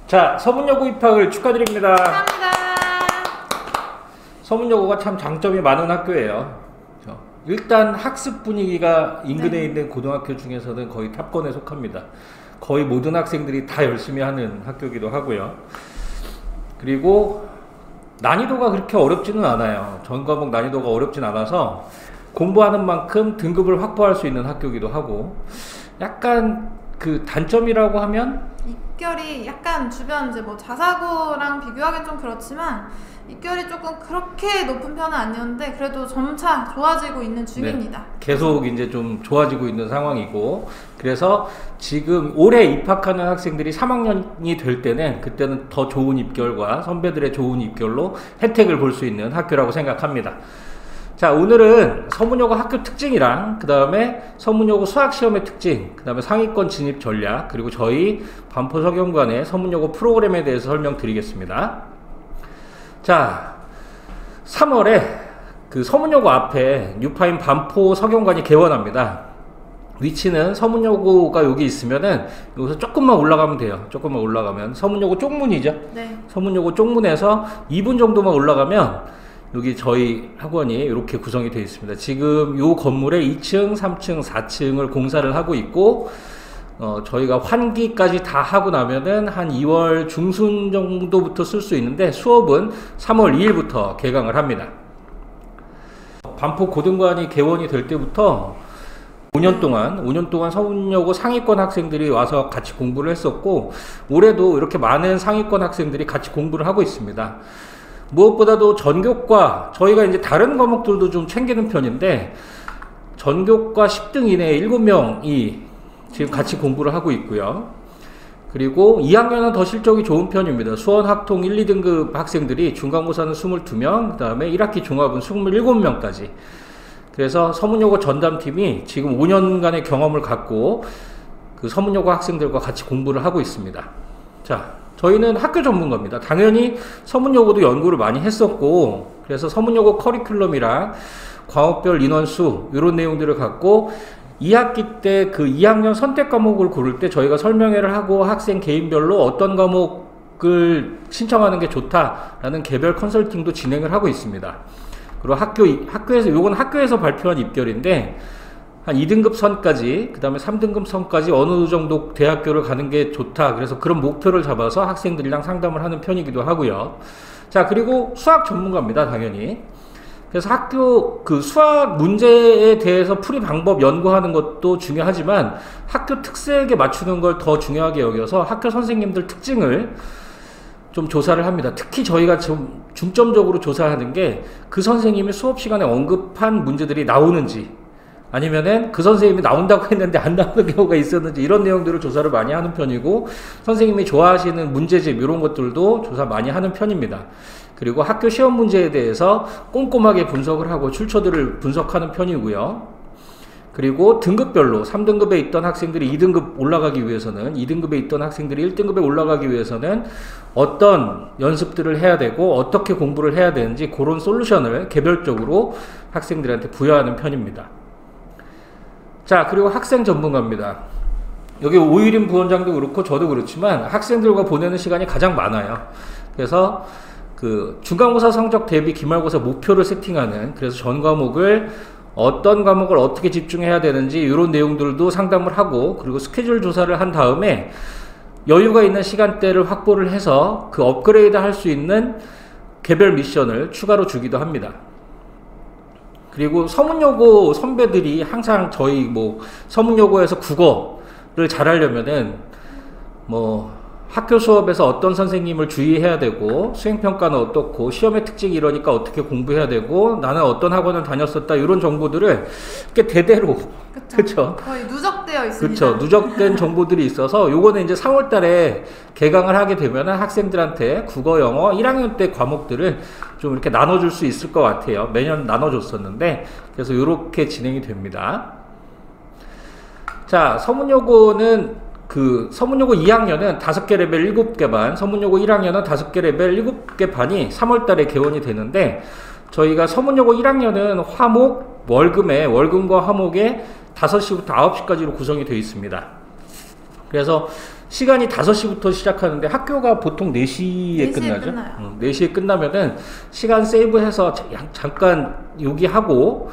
자, 서문여고 입학을 축하드립니다. 감사합니다. 서문여고가 참 장점이 많은 학교예요. 일단 학습 분위기가 인근에 있는 고등학교 중에서는 거의 탑권에 속합니다. 거의 모든 학생들이 다 열심히 하는 학교이기도 하고요. 그리고 난이도가 그렇게 어렵지는 않아요. 전 과목 난이도가 어렵진 않아서 공부하는 만큼 등급을 확보할 수 있는 학교이기도 하고, 약간 그 단점이라고 하면 입결이 약간 주변 이제 뭐 자사고랑 비교하기는 좀 그렇지만 입결이 조금 그렇게 높은 편은 아니었는데 그래도 점차 좋아지고 있는 중입니다. 네, 계속 이제 좀 좋아지고 있는 상황이고, 그래서 지금 올해 입학하는 학생들이 3학년이 될 때는 그때는 더 좋은 입결과 선배들의 좋은 입결로 혜택을 볼 수 있는 학교라고 생각합니다. 자, 오늘은 서문여고 학교 특징이랑 그 다음에 서문여고 수학시험의 특징, 그 다음에 상위권 진입 전략, 그리고 저희 반포 서경관의 서문여고 프로그램에 대해서 설명드리겠습니다. 자, 3월에 그 서문여고 앞에 뉴파인 반포 서경관이 개원합니다. 위치는 서문여고가 여기 있으면은 여기서 조금만 올라가면 돼요. 조금만 올라가면 서문여고 쪽문이죠. 네. 서문여고 쪽문에서 2분 정도만 올라가면 여기 저희 학원이 이렇게 구성이 되어 있습니다. 지금 이 건물에 2층, 3층, 4층을 공사를 하고 있고, 저희가 환기까지 다 하고 나면은 한 2월 중순 정도부터 쓸 수 있는데, 수업은 3월 2일부터 개강을 합니다. 반포 고등관이 개원이 될 때부터 5년 동안 서문여고 상위권 학생들이 와서 같이 공부를 했었고, 올해도 이렇게 많은 상위권 학생들이 같이 공부를 하고 있습니다. 무엇보다도 전교과, 저희가 이제 다른 과목들도 좀 챙기는 편인데, 전교과 10등 이내에 7명이 지금 같이 공부를 하고 있고요. 그리고 2학년은 더 실적이 좋은 편입니다. 수원 학통 1, 2등급 학생들이 중간고사는 22명, 그 다음에 1학기 종합은 27명까지. 그래서 서문여고 전담팀이 지금 5년간의 경험을 갖고 그 서문여고 학생들과 같이 공부를 하고 있습니다. 자, 저희는 학교 전문가입니다. 당연히 서문여고도 연구를 많이 했었고, 그래서 서문여고 커리큘럼이랑 과목별 인원수 이런 내용들을 갖고 2학기 때 그 2학년 선택 과목을 고를 때 저희가 설명회를 하고 학생 개인별로 어떤 과목을 신청하는 게 좋다라는 개별 컨설팅도 진행을 하고 있습니다. 그리고 학교에서, 요건 학교에서 발표한 입결인데, 한 2등급 선까지, 그 다음에 3등급 선까지 어느 정도 대학교를 가는 게 좋다. 그래서 그런 목표를 잡아서 학생들이랑 상담을 하는 편이기도 하고요. 자, 그리고 수학 전문가입니다, 당연히. 그래서 학교 그 수학 문제에 대해서 풀이 방법 연구하는 것도 중요하지만 학교 특색에 맞추는 걸 더 중요하게 여겨서 학교 선생님들 특징을 좀 조사를 합니다. 특히 저희가 좀 중점적으로 조사하는 게 그 선생님이 수업 시간에 언급한 문제들이 나오는지, 아니면은 그 선생님이 나온다고 했는데 안 나오는 경우가 있었는지, 이런 내용들을 조사를 많이 하는 편이고, 선생님이 좋아하시는 문제집 이런 것들도 조사 많이 하는 편입니다. 그리고 학교 시험 문제에 대해서 꼼꼼하게 분석을 하고 출처들을 분석하는 편이고요. 그리고 등급별로 3등급에 있던 학생들이 2등급 올라가기 위해서는, 2등급에 있던 학생들이 1등급에 올라가기 위해서는 어떤 연습들을 해야 되고 어떻게 공부를 해야 되는지, 그런 솔루션을 개별적으로 학생들한테 부여하는 편입니다. 자, 그리고 학생 전문가입니다. 여기 오유림 부원장도 그렇고 저도 그렇지만 학생들과 보내는 시간이 가장 많아요. 그래서 그 중간고사 성적 대비 기말고사 목표를 세팅하는, 그래서 전 과목을 어떤 과목을 어떻게 집중해야 되는지 이런 내용들도 상담을 하고, 그리고 스케줄 조사를 한 다음에 여유가 있는 시간대를 확보를 해서 그 업그레이드 할 수 있는 개별 미션을 추가로 주기도 합니다. 그리고 서문여고 선배들이 항상 저희 뭐 서문여고에서 국어를 잘하려면은 뭐 학교 수업에서 어떤 선생님을 주의해야 되고, 수행평가는 어떻고, 시험의 특징이 이러니까 어떻게 공부해야 되고, 나는 어떤 학원을 다녔었다, 이런 정보들을 이렇게 대대로, 그쵸? 거의 누적되어 있습니다. 그쵸. 누적된 정보들이 있어서 요거는 이제 3월 달에 개강을 하게 되면은 학생들한테 국어, 영어 1학년 때 과목들을 좀 이렇게 나눠줄 수 있을 것 같아요. 매년 나눠줬었는데, 그래서 요렇게 진행이 됩니다. 자, 서문여고는 그 서문여고 2학년은 5개 레벨 7개 반, 서문여고 1학년은 5개 레벨 7개 반이 3월 달에 개원이 되는데, 저희가 서문여고 1학년은 화목, 월금과 화목에 5시부터 9시까지로 구성이 되어 있습니다. 그래서 시간이 5시부터 시작하는데 학교가 보통 4시에 4시에 끝나죠. 끝나요. 4시에 끝나면은 시간 세이브해서 잠깐 여기 하고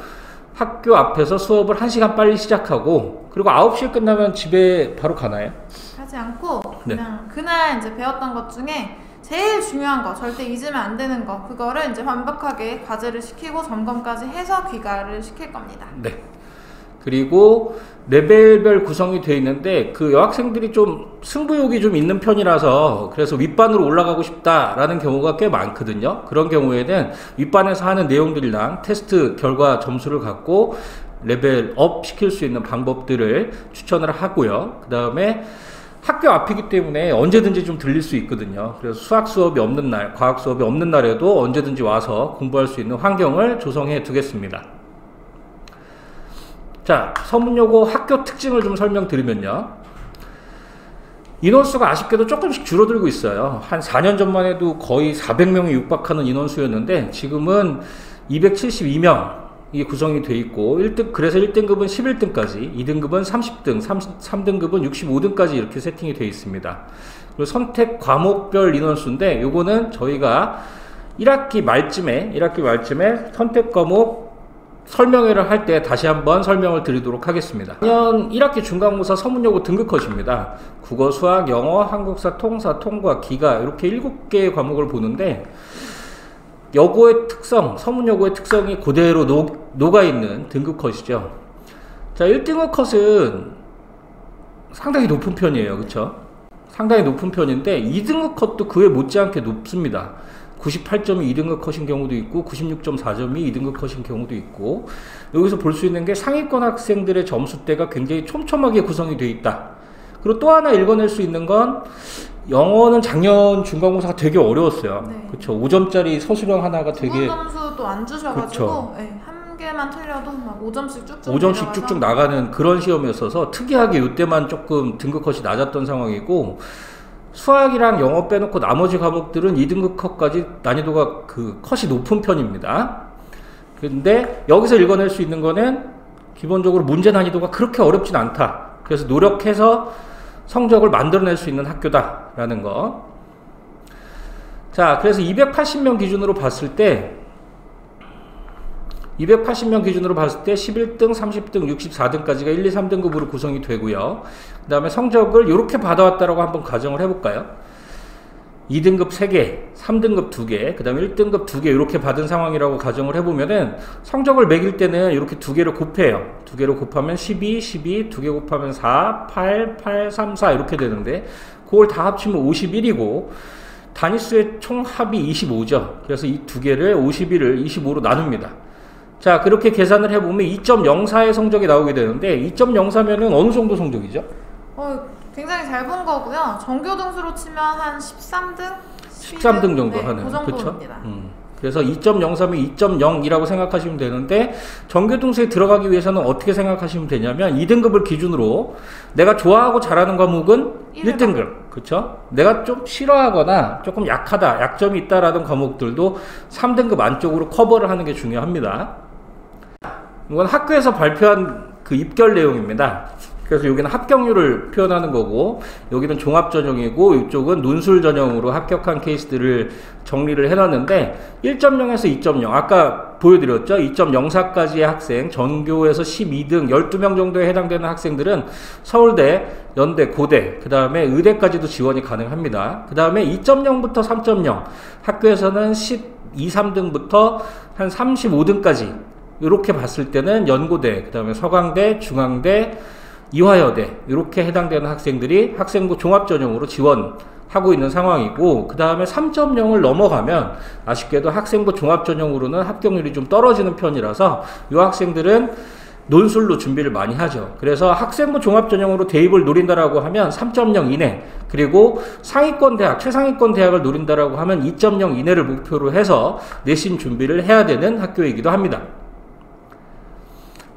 학교 앞에서 수업을 1시간 빨리 시작하고 그리고 9시에 끝나면 집에 바로 가나요? 하지 않고 네. 그냥 그날 이제 배웠던 것 중에 제일 중요한 거, 절대 잊으면 안 되는 거, 그거를 이제 완벽하게 과제를 시키고 점검까지 해서 귀가를 시킬 겁니다. 네. 그리고 레벨별 구성이 되어 있는데 그 여학생들이 좀 승부욕이 좀 있는 편이라서 그래서 윗반으로 올라가고 싶다라는 경우가 꽤 많거든요. 그런 경우에는 윗반에서 하는 내용들이랑 테스트 결과 점수를 갖고 레벨업 시킬 수 있는 방법들을 추천을 하고요. 그 다음에 학교 앞이기 때문에 언제든지 좀 들릴 수 있거든요. 그래서 수학 수업이 없는 날, 과학 수업이 없는 날에도 언제든지 와서 공부할 수 있는 환경을 조성해 두겠습니다. 자, 서문여고 학교 특징을 좀 설명드리면요. 인원수가 아쉽게도 조금씩 줄어들고 있어요. 한 4년 전만 해도 거의 400명이 육박하는 인원수였는데 지금은 272명이 구성이 돼 있고 그래서 1등급은 11등까지, 2등급은 30등, 3등급은 65등까지 이렇게 세팅이 되어 있습니다. 그리고 선택 과목별 인원수인데 요거는 저희가 1학기 말쯤에 선택 과목 설명회를 할 때 다시 한번 설명을 드리도록 하겠습니다. 작년 1학기 중간고사 서문여고 등급컷입니다. 국어, 수학, 영어, 한국사, 통사, 통과, 기가 이렇게 7개의 과목을 보는데 여고의 특성, 서문여고의 특성이 그대로 녹아있는 등급컷이죠. 자, 1등급 컷은 상당히 높은 편이에요. 그쵸? 상당히 높은 편인데 2등급 컷도 그에 못지않게 높습니다. 98점이 2등급 컷인 경우도 있고 96.4점이 2등급 컷인 경우도 있고 여기서 볼 수 있는 게 상위권 학생들의 점수대가 굉장히 촘촘하게 구성이 되어 있다. 그리고 또 하나 읽어낼 수 있는 건 영어는 작년 중간고사가 되게 어려웠어요. 네. 그쵸? 5점짜리 서술형 하나가 되게 점수도 안 주셔가지고 그쵸. 네, 한 개만 틀려도 막 5점씩 쭉쭉 5점씩 쭉쭉 나가는 그런 시험이었어서 특이하게 이때만 조금 등급컷이 낮았던 상황이고 수학이랑 영어 빼놓고 나머지 과목들은 2등급 컷까지 난이도가 그 컷이 높은 편입니다. 근데 여기서 읽어낼 수 있는 거는 기본적으로 문제 난이도가 그렇게 어렵진 않다. 그래서 노력해서 성적을 만들어낼 수 있는 학교다라는 거. 자, 그래서 280명 기준으로 봤을 때 11등, 30등, 64등까지가 1, 2, 3등급으로 구성이 되고요. 그 다음에 성적을 이렇게 받아왔다라고 한번 가정을 해볼까요? 2등급 3개, 3등급 2개, 그 다음에 1등급 2개 이렇게 받은 상황이라고 가정을 해보면은 성적을 매길 때는 이렇게 2개를 곱해요. 2개를 곱하면 12, 12, 2개 곱하면 4, 8, 8, 3, 4 이렇게 되는데 그걸 다 합치면 51이고 단위수의 총 합이 25죠. 그래서 이 2개를 51을 25로 나눕니다. 자, 그렇게 계산을 해보면 2.04의 성적이 나오게 되는데 2.04면은 어느 정도 성적이죠? 굉장히 잘 본 거고요. 전교 등수로 치면 한 13등? 13등 정도 네, 하는. 그 정도입니다. 그래서 2.03이 2.0이라고 생각하시면 되는데 전교 등수에 들어가기 위해서는 어떻게 생각하시면 되냐면 2등급을 기준으로 내가 좋아하고 잘하는 과목은 1등급. 그쵸? 내가 좀 싫어하거나 조금 약하다, 약점이 있다라는 과목들도 3등급 안쪽으로 커버를 하는 게 중요합니다. 이건 학교에서 발표한 그 입결 내용입니다. 그래서 여기는 합격률을 표현하는 거고 여기는 종합 전형이고 이쪽은 논술 전형으로 합격한 케이스들을 정리를 해놨는데 1.0에서 2.0 아까 보여드렸죠. 2.04까지의 학생 전교에서 12등 12명 정도에 해당되는 학생들은 서울대, 연대, 고대 그 다음에 의대까지도 지원이 가능합니다. 그 다음에 2.0부터 3.0 학교에서는 12, 3등부터 한 35등까지 이렇게 봤을 때는 연고대, 그 다음에 서강대, 중앙대, 이화여대 이렇게 해당되는 학생들이 학생부 종합전형으로 지원하고 있는 상황이고 그 다음에 3.0을 넘어가면 아쉽게도 학생부 종합전형으로는 합격률이 좀 떨어지는 편이라서 이 학생들은 논술로 준비를 많이 하죠. 그래서 학생부 종합전형으로 대입을 노린다라고 하면 3.0 이내 그리고 상위권 대학, 최상위권 대학을 노린다라고 하면 2.0 이내를 목표로 해서 내신 준비를 해야 되는 학교이기도 합니다.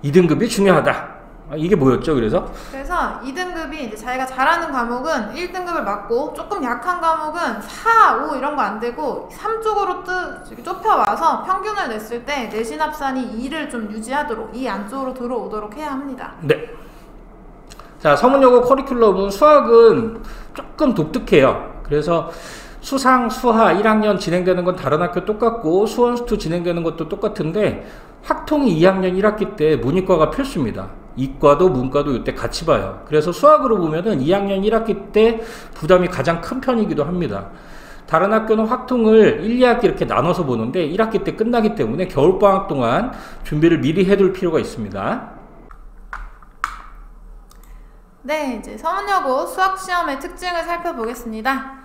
2등급이 중요하다. 이게 뭐였죠, 그래서? 그래서 2등급이 이제 자기가 잘하는 과목은 1등급을 맞고 조금 약한 과목은 4, 5 이런 거 안 되고 3쪽으로 좁혀와서 평균을 냈을 때 내신 합산이 2를 좀 유지하도록 2 안쪽으로 들어오도록 해야 합니다. 네. 자, 서문여고 커리큘럼은 수학은 조금 독특해요. 그래서 수상, 수하 1학년 진행되는 건 다른 학교 똑같고 수원, 수투 진행되는 것도 똑같은데 확통이 2학년 1학기 때 문이과가 필수입니다. 이과도 문과도 이때 같이 봐요. 그래서 수학으로 보면은 2학년 1학기 때 부담이 가장 큰 편이기도 합니다. 다른 학교는 확통을 1, 2학기 이렇게 나눠서 보는데 1학기 때 끝나기 때문에 겨울방학 동안 준비를 미리 해둘 필요가 있습니다. 네, 이제 서문여고 수학시험의 특징을 살펴보겠습니다.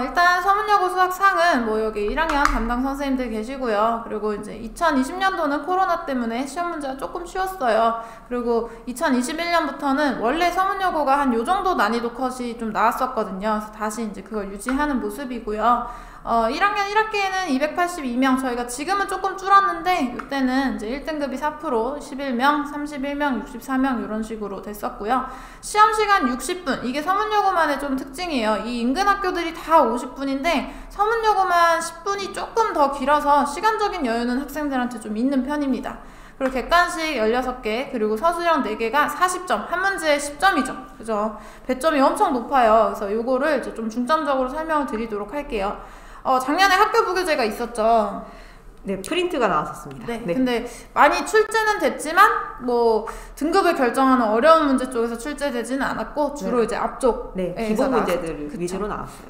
일단 서문여고 수학상은 뭐 여기 1학년 담당 선생님들 계시고요. 그리고 이제 2020년도는 코로나 때문에 시험 문제가 조금 쉬웠어요. 그리고 2021년부터는 원래 서문여고가 한 요 정도 난이도 컷이 좀 나왔었거든요. 그래서 다시 이제 그걸 유지하는 모습이고요. 1학년 1학기에는 282명, 저희가 지금은 조금 줄었는데 이때는 이제 1등급이 4%, 11명, 31명, 64명 이런 식으로 됐었고요. 시험 시간 60분, 이게 서문여고만의 좀 특징이에요. 이 인근 학교들이 다 50분인데 서문여고만 10분이 조금 더 길어서 시간적인 여유는 학생들한테 좀 있는 편입니다. 그리고 객관식 16개, 그리고 서술형 4개가 40점, 한 문제에 10점이죠. 그죠? 배점이 엄청 높아요. 그래서 요거를 이제 좀 중점적으로 설명을 드리도록 할게요. 작년에 학교 부교재가 있었죠. 네, 프린트가 나왔었습니다. 네, 네. 근데 많이 출제는 됐지만 뭐 등급을 결정하는 어려운 문제 쪽에서 출제되지는 않았고 주로 네. 이제 앞쪽 기본 문제들 위주로 나왔어요.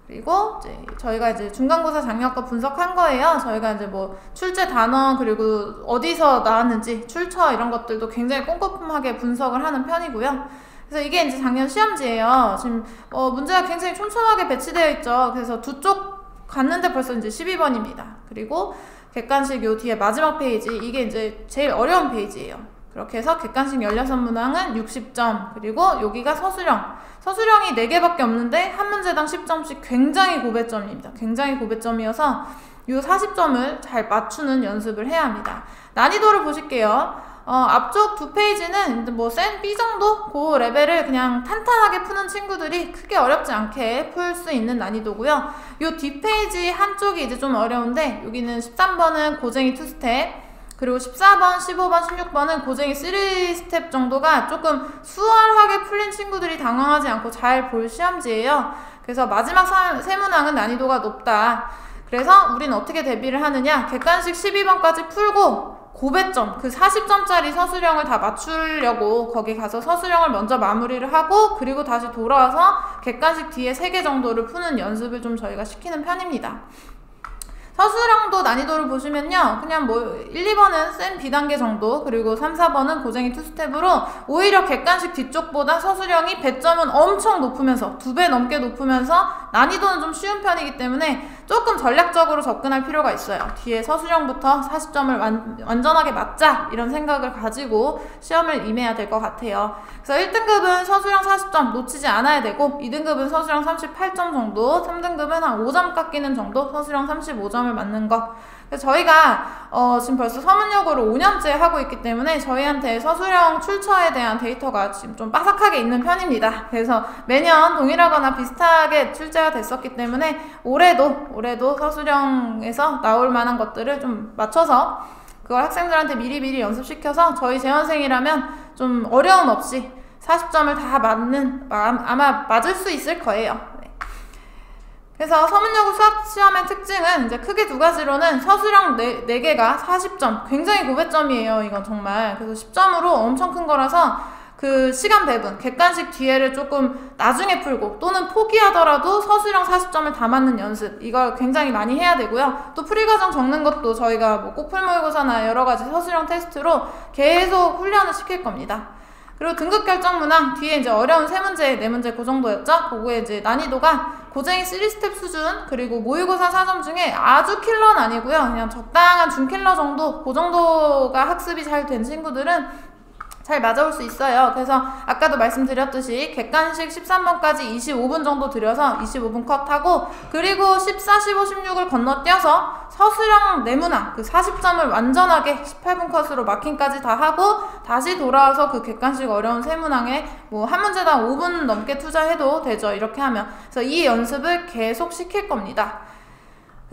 그리고 이제 저희가 이제 중간고사 장려과 분석한 거예요. 저희가 이제 뭐 출제 단원 그리고 어디서 나왔는지 출처 이런 것들도 굉장히 꼼꼼하게 분석을 하는 편이고요. 그래서 이게 이제 작년 시험지예요. 지금 문제가 굉장히 촘촘하게 배치되어 있죠. 그래서 두 쪽 갔는데 벌써 이제 12번입니다. 그리고 객관식 요 뒤에 마지막 페이지, 이게 이제 제일 어려운 페이지예요. 그렇게 해서 객관식 16문항은 60점, 그리고 여기가 서술형이 4개밖에 없는데 한 문제당 10점씩 굉장히 고배점입니다. 굉장히 고배점이어서 요 40점을 잘 맞추는 연습을 해야 합니다. 난이도를 보실게요. 앞쪽 두 페이지는 뭐 센 B 정도? 그 레벨을 그냥 탄탄하게 푸는 친구들이 크게 어렵지 않게 풀 수 있는 난이도고요. 요 뒷페이지 한쪽이 이제 좀 어려운데 여기는 13번은 고쟁이 2스텝, 그리고 14번, 15번, 16번은 고쟁이 3스텝 정도가 조금 수월하게 풀린 친구들이 당황하지 않고 잘 볼 시험지예요. 그래서 마지막 세 문항은 난이도가 높다. 그래서 우리는 어떻게 대비를 하느냐, 객관식 12번까지 풀고 고배점, 그 40점짜리 서술형을 다 맞추려고 거기 가서 서술형을 먼저 마무리를 하고 그리고 다시 돌아와서 객관식 뒤에 3개 정도를 푸는 연습을 좀 저희가 시키는 편입니다. 서술형도 난이도를 보시면요, 그냥 뭐 1, 2번은 센 B단계 정도, 그리고 3, 4번은 고쟁이 2스텝으로 오히려 객관식 뒤쪽보다 서술형이 배점은 엄청 높으면서 2배 넘게 높으면서 난이도는 좀 쉬운 편이기 때문에 조금 전략적으로 접근할 필요가 있어요. 뒤에 서술형부터 40점을 완전하게 맞자 이런 생각을 가지고 시험을 임해야 될 것 같아요. 그래서 1등급은 서술형 40점 놓치지 않아야 되고 2등급은 서술형 38점 정도, 3등급은 한 5점 깎이는 정도, 서술형 35점을 맞는 거. 그래서 저희가 지금 벌써 서문여고를 5년째 하고 있기 때문에 저희한테 서술형 출처에 대한 데이터가 지금 좀 빠삭하게 있는 편입니다. 그래서 매년 동일하거나 비슷하게 출제가 됐었기 때문에 올해도 서술형에서 나올 만한 것들을 좀 맞춰서 그걸 학생들한테 미리 연습시켜서 저희 재원생이라면 좀 어려움 없이 40점을 다 아마 맞을 수 있을 거예요. 그래서 서문여고 수학시험의 특징은 이제 크게 두 가지로는 서술형 4개가 40점, 굉장히 고배점이에요. 이건 정말. 그래서 10점으로 엄청 큰 거라서 그 시간 배분, 객관식 뒤에를 조금 나중에 풀고 또는 포기하더라도 서술형 40점을 다 맞는 연습, 이걸 굉장히 많이 해야 되고요. 또 풀이과정 적는 것도 저희가 뭐 꼭풀모의고사나 여러가지 서술형 테스트로 계속 훈련을 시킬 겁니다. 그리고 등급 결정 문항 뒤에 이제 어려운 3문제, 4문제 그 정도였죠? 그거에 이제 난이도가 고쟁이 3스텝 수준, 그리고 모의고사 4점 중에 아주 킬러는 아니고요. 그냥 적당한 중킬러 정도, 그 정도가 학습이 잘 된 친구들은 잘 맞아올 수 있어요. 그래서 아까도 말씀드렸듯이 객관식 13번까지 25분 정도 들여서 25분 컷하고, 그리고 14, 15, 16을 건너뛰어서 서술형 4문항 그 40점을 완전하게 18분 컷으로 마킹까지 다 하고 다시 돌아와서 그 객관식 어려운 3문항에 뭐 한 문제당 5분 넘게 투자해도 되죠. 이렇게 하면. 그래서 이 연습을 계속 시킬 겁니다.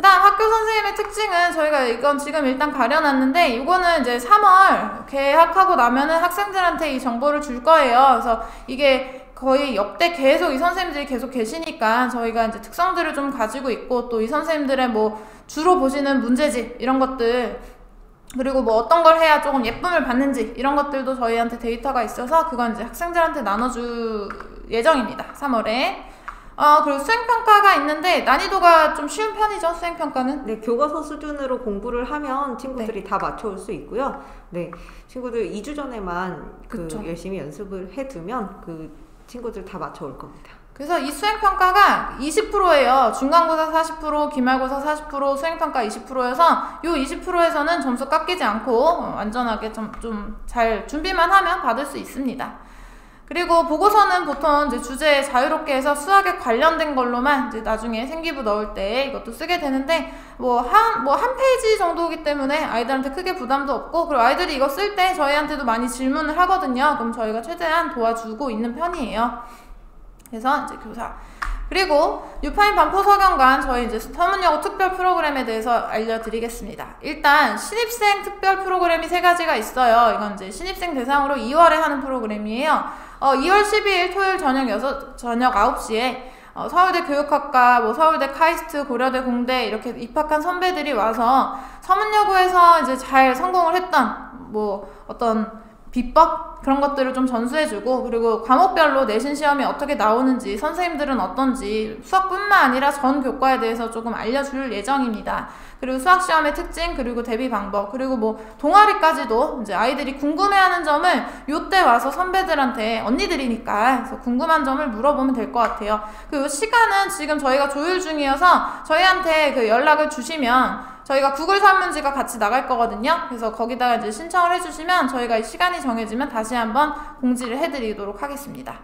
그다음 학교 선생님의 특징은 저희가 이건 지금 일단 가려놨는데 이거는 이제 3월 개학하고 나면은 학생들한테 이 정보를 줄 거예요. 그래서 이게 거의 역대 계속 이 선생님들이 계속 계시니까 저희가 이제 특성들을 좀 가지고 있고 또 이 선생님들의 뭐 주로 보시는 문제집 이런 것들 그리고 뭐 어떤 걸 해야 조금 예쁨을 받는지 이런 것들도 저희한테 데이터가 있어서 그건 이제 학생들한테 나눠줄 예정입니다. 3월에. 그리고 수행평가가 있는데 난이도가 좀 쉬운 편이죠, 수행평가는? 네, 교과서 수준으로 공부를 하면 친구들이 다 맞춰올 수 있고요. 네, 친구들 2주 전에만 열심히 연습을 해두면 그 친구들 다 맞춰올 겁니다. 그래서 이 수행평가가 20%예요. 중간고사 40%, 기말고사 40%, 수행평가 20%여서 요 20%에서는 점수 깎이지 않고 완전하게 좀 잘 준비만 하면 받을 수 있습니다. 그리고 보고서는 보통 이제 주제에 자유롭게 해서 수학에 관련된 걸로만 이제 나중에 생기부 넣을 때 이것도 쓰게 되는데 한 페이지 정도이기 때문에 아이들한테 크게 부담도 없고 그리고 아이들이 이거 쓸 때 저희한테도 많이 질문을 하거든요. 그럼 저희가 최대한 도와주고 있는 편이에요. 그래서 이제 교사. 그리고 유파인 반포 서경관 저희 이제 서문여고 특별 프로그램에 대해서 알려드리겠습니다. 일단 신입생 특별 프로그램이 3가지가 있어요. 이건 이제 신입생 대상으로 2월에 하는 프로그램이에요. 2월 12일 토요일 저녁 9시에 서울대 교육학과, 뭐 서울대 카이스트, 고려대 공대 이렇게 입학한 선배들이 와서 서문여고에서 이제 잘 성공을 했던 뭐 어떤 비법 그런 것들을 좀 전수해주고 그리고 과목별로 내신 시험이 어떻게 나오는지 선생님들은 어떤지 수학뿐만 아니라 전 교과에 대해서 조금 알려줄 예정입니다. 그리고 수학 시험의 특징 그리고 대비 방법 그리고 뭐 동아리까지도 이제 아이들이 궁금해하는 점을 요때 와서 선배들한테 언니들이니까 그래서 궁금한 점을 물어보면 될 것 같아요. 그 시간은 지금 저희가 조율 중이어서 저희한테 그 연락을 주시면 저희가 구글 설문지가 같이 나갈 거거든요. 그래서 거기다가 이제 신청을 해주시면 저희가 이 시간이 정해지면 다시 한번 공지를 해드리도록 하겠습니다.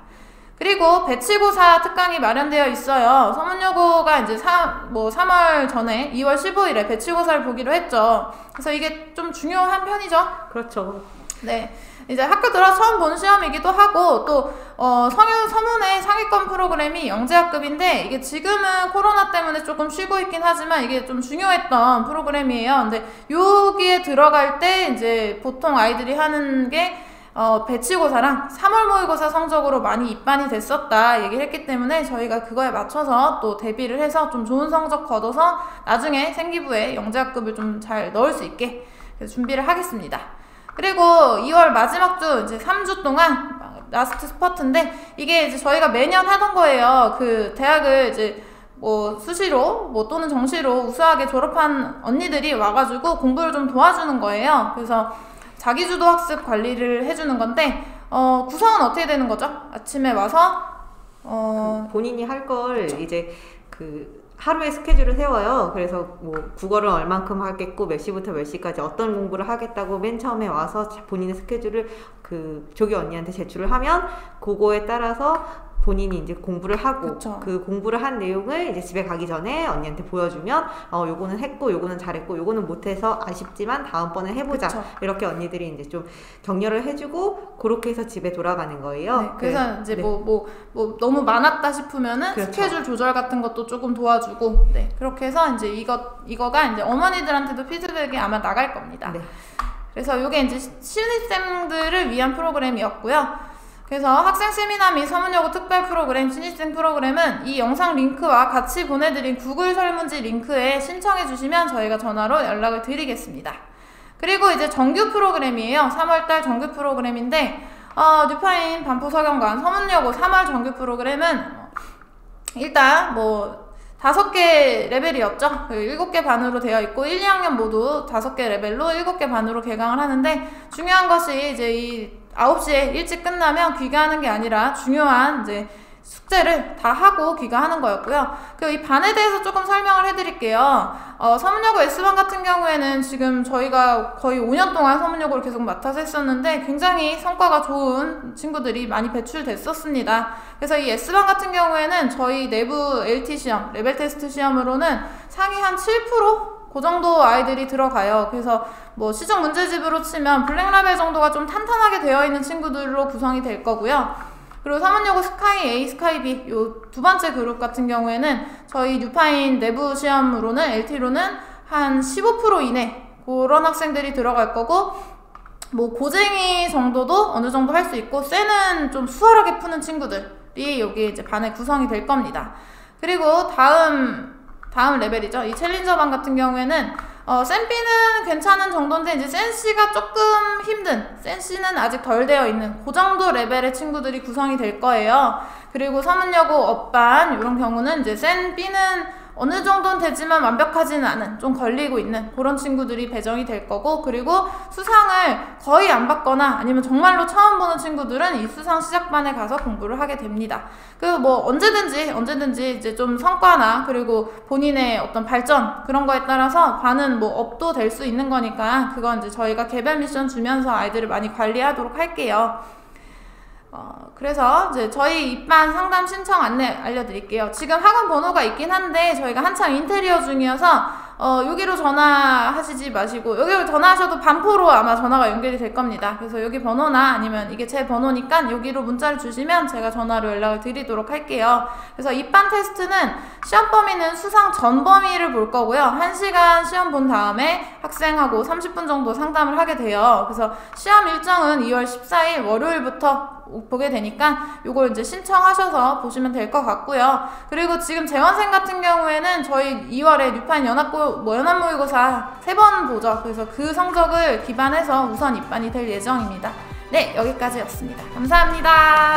그리고 배치고사 특강이 마련되어 있어요. 서문여고가 이제 3월 전에 2월 15일에 배치고사를 보기로 했죠. 그래서 이게 좀 중요한 편이죠. 그렇죠. 네. 이제 학교 들어 처음 본 시험이기도 하고 또 서문의 상위권 프로그램이 영재학급인데 이게 지금은 코로나 때문에 조금 쉬고 있긴 하지만 이게 좀 중요했던 프로그램이에요. 근데 여기에 들어갈 때 이제 보통 아이들이 하는 게 배치고사랑 3월 모의고사 성적으로 많이 입반이 됐었다 얘기를 했기 때문에 저희가 그거에 맞춰서 또 대비를 해서 좀 좋은 성적 거둬서 나중에 생기부에 영재학급을 좀 잘 넣을 수 있게 준비를 하겠습니다. 그리고 2월 마지막 주 이제 3주 동안 라스트 스퍼트인데 이게 이제 저희가 매년 하던 거예요. 그 대학을 이제 뭐 수시로 뭐 또는 정시로 우수하게 졸업한 언니들이 와가지고 공부를 좀 도와주는 거예요. 그래서 자기주도 학습 관리를 해주는 건데 구성은 어떻게 되는 거죠? 아침에 와서 본인이 할 걸 이제 하루에 스케줄을 세워요. 그래서 뭐 국어를 얼만큼 하겠고 몇 시부터 몇 시까지 어떤 공부를 하겠다고 맨 처음에 와서 본인의 스케줄을 조기 언니한테 제출을 하면 그거에 따라서 본인이 이제 공부를 하고 그쵸. 그 공부를 한 내용을 이제 집에 가기 전에 언니한테 보여주면 요거는 했고 요거는 잘했고 요거는 못해서 아쉽지만 다음번에 해보자. 그쵸. 이렇게 언니들이 이제 좀 격려를 해주고 그렇게 해서 집에 돌아가는 거예요. 네, 그래서 이제 네. 뭐 너무 많았다 싶으면은 그렇죠. 스케줄 조절 같은 것도 조금 도와주고 네 그렇게 해서 이제 이거가 이제 어머니들한테도 피드백이 아마 나갈 겁니다. 네. 그래서 이게 이제 신입생들을 위한 프로그램이었고요. 그래서 학생 세미나 및 서문여고 특별 프로그램 신입생 프로그램은 이 영상 링크와 같이 보내드린 구글 설문지 링크에 신청해 주시면 저희가 전화로 연락을 드리겠습니다. 그리고 이제 정규 프로그램이에요. 3월달 정규 프로그램인데 뉴파인 반포 서경관 서문여고 3월 정규 프로그램은 일단 뭐 5개 레벨이었죠. 7개 반으로 되어 있고 1, 2학년 모두 5개 레벨로 7개 반으로 개강을 하는데 중요한 것이 이제 이 9시에 일찍 끝나면 귀가하는 게 아니라 중요한 이제 숙제를 다 하고 귀가하는 거였고요. 그리고 이 반에 대해서 조금 설명을 해드릴게요. 서문여고 S반 같은 경우에는 지금 저희가 거의 5년 동안 서문여고를 계속 맡아서 했었는데 굉장히 성과가 좋은 친구들이 많이 배출됐었습니다. 그래서 이 S반 같은 경우에는 저희 내부 LT 시험, 레벨 테스트 시험으로는 상위 한 7%? 그 정도 아이들이 들어가요. 그래서 뭐 시중 문제집으로 치면 블랙라벨 정도가 좀 탄탄하게 되어 있는 친구들로 구성이 될 거고요. 그리고 사문여고 스카이 A, 스카이 B 요 두 번째 그룹 같은 경우에는 저희 뉴파인 내부 시험으로는 LT로는 한 15% 이내 그런 학생들이 들어갈 거고, 뭐 고쟁이 정도도 어느 정도 할 수 있고 쎄는 좀 수월하게 푸는 친구들이 여기 이제 반에 구성이 될 겁니다. 그리고 다음 레벨이죠. 이 챌린저반 같은 경우에는 센B는 괜찮은 정도인데 이제 센C가 조금 힘든, 센C는 아직 덜 되어 있는 그 정도 레벨의 친구들이 구성이 될 거예요. 그리고 사문여고 업반 이런 경우는 이제 센B는 어느 정도는 되지만 완벽하지는 않은, 좀 걸리고 있는 그런 친구들이 배정이 될 거고, 그리고 수상을 거의 안 받거나 아니면 정말로 처음 보는 친구들은 이 수상 시작반에 가서 공부를 하게 됩니다. 그 뭐 언제든지 이제 좀 성과나 그리고 본인의 어떤 발전 그런 거에 따라서 반은 뭐 업도 될 수 있는 거니까 그건 이제 저희가 개별 미션 주면서 아이들을 많이 관리하도록 할게요. 그래서 이제 저희 입반 상담 신청 안내 알려드릴게요. 지금 학원 번호가 있긴 한데 저희가 한창 인테리어 중이어서 여기로 전화하시지 마시고, 여기로 전화하셔도 반포로 아마 전화가 연결이 될 겁니다. 그래서 여기 번호나 아니면 이게 제 번호니까 여기로 문자를 주시면 제가 전화로 연락을 드리도록 할게요. 그래서 입반 테스트는 시험 범위는 수상 전 범위를 볼 거고요. 1시간 시험 본 다음에 학생하고 30분 정도 상담을 하게 돼요. 그래서 시험 일정은 2월 14일 월요일부터 보게 되니까 요걸 이제 신청하셔서 보시면 될 것 같고요. 그리고 지금 재원생 같은 경우에는 저희 2월에 뉴파인 연합모의고사 3번 보죠. 그래서 그 성적을 기반해서 우선 입반이 될 예정입니다. 네, 여기까지였습니다. 감사합니다.